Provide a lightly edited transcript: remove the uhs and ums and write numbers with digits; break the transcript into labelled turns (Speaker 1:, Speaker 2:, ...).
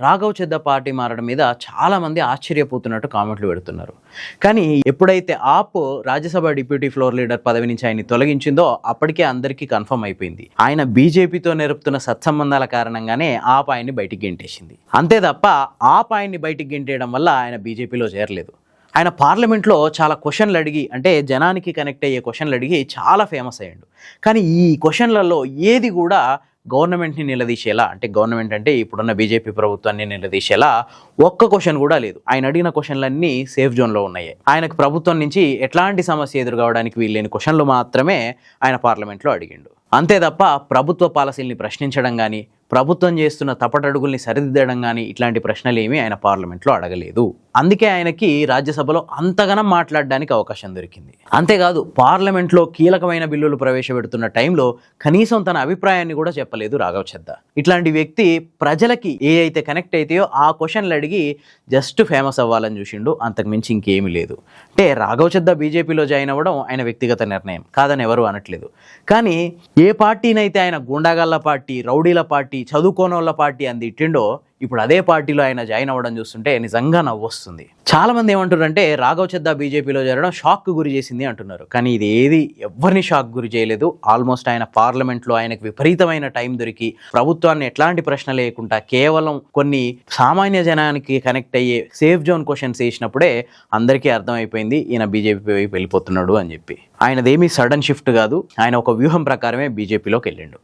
Speaker 1: Raghav చెద్ద party మారడం మీద చాలామంది ఆశ్చర్యపోతున్నట్టు కామెంట్లు పెడుతున్నారు. కానీ ఎప్పుడైతే ఆప్ రాజ్యసభ డిప్యూటీ ఫ్లోర్ లీడర్ పదవి నుంచి ఆయన్ని తొలగించిందో అప్పటికే అందరికీ కన్ఫర్మ్ అయిపోయింది. ఆయన బీజేపీతో నెరుపుతున్న సత్సంబంధాల కారణంగానే ఆప్ ఆయన్ని బయటికి గెంటేసింది. అంతే తప్ప ఆప్ ఆయన్ని బయటికి గెంటేయడం వల్ల ఆయన బీజేపీలో చేరలేదు. ఆయన పార్లమెంట్లో చాలా క్వశ్చన్లు అడిగి, అంటే జనానికి కనెక్ట్ అయ్యే క్వశ్చన్లు అడిగి చాలా ఫేమస్ అయ్యాడు. కానీ ఈ క్వశ్చన్లలో ఏది కూడా గవర్నమెంట్ని నిలదీసేలా, అంటే గవర్నమెంట్ అంటే ఇప్పుడున్న బీజేపీ ప్రభుత్వాన్ని నిలదీసేలా ఒక్క క్వశ్చన్ కూడా లేదు. ఆయన అడిగిన క్వశ్చన్లన్నీ సేఫ్ జోన్లో ఉన్నాయి. ఆయనకు ప్రభుత్వం నుంచి ఎట్లాంటి సమస్య ఎదురుకావడానికి వీల్లేని క్వశ్చన్లు మాత్రమే ఆయన పార్లమెంట్లో అడిగిండు. అంతే తప్ప ప్రభుత్వ పాలసీల్ని ప్రశ్నించడం కానీ, ప్రభుత్వం చేస్తున్న తప్పటడుగుల్ని సరిదిద్దడం కానీ ఇట్లాంటి ప్రశ్నలు ఏమీ ఆయన పార్లమెంట్లో అడగలేదు. అందుకే ఆయనకి రాజ్యసభలో అంతగానం మాట్లాడడానికి అవకాశం దొరికింది. అంతేకాదు పార్లమెంట్లో కీలకమైన బిల్లులు ప్రవేశపెడుతున్న టైంలో కనీసం తన అభిప్రాయాన్ని కూడా చెప్పలేదు రాఘవ్ చెద్ద. ఇట్లాంటి వ్యక్తి ప్రజలకి ఏ అయితే కనెక్ట్ అయితాయో ఆ క్వశ్చన్లు అడిగి జస్ట్ ఫేమస్ అవ్వాలని చూసిండు, అంతకుమించి ఇంకేమీ లేదు. అంటే రాఘవ్ చెద్ద బీజేపీలో జాయిన్ అవ్వడం ఆయన వ్యక్తిగత నిర్ణయం కాదని ఎవరు అనట్లేదు. కానీ ఏ పార్టీనైతే ఆయన గుండాగళ్ళ పార్టీ, రౌడీల పార్టీ, చదువుకోనోళ్ళ పార్టీ అని తిట్టిండో ఇప్పుడు అదే పార్టీలో ఆయన జాయిన్ అవ్వడం చూస్తుంటే నిజంగా నవ్వొస్తుంది. చాలా మంది ఏమంటారంటే రాఘవ్ చెద్ద బీజేపీలో చేరడం షాక్ గురి చేసింది అంటున్నారు. కానీ ఇది ఏది ఎవరిని షాక్ గురి చేయలేదు. ఆల్మోస్ట్ ఆయన పార్లమెంట్లో ఆయనకు విపరీతమైన టైం దొరికి ప్రభుత్వాన్ని ఎట్లాంటి ప్రశ్న లేకుండా కేవలం కొన్ని సామాన్య జనానికి కనెక్ట్ అయ్యే సేఫ్ జోన్ క్వశ్చన్స్ వేసినప్పుడే అందరికీ అర్థమైపోయింది ఈయన బీజేపీ వైపు వెళ్ళిపోతున్నాడు అని చెప్పి. ఆయనదేమీ సడన్ షిఫ్ట్ కాదు, ఆయన ఒక వ్యూహం ప్రకారమే బీజేపీలోకి వెళ్ళిండు.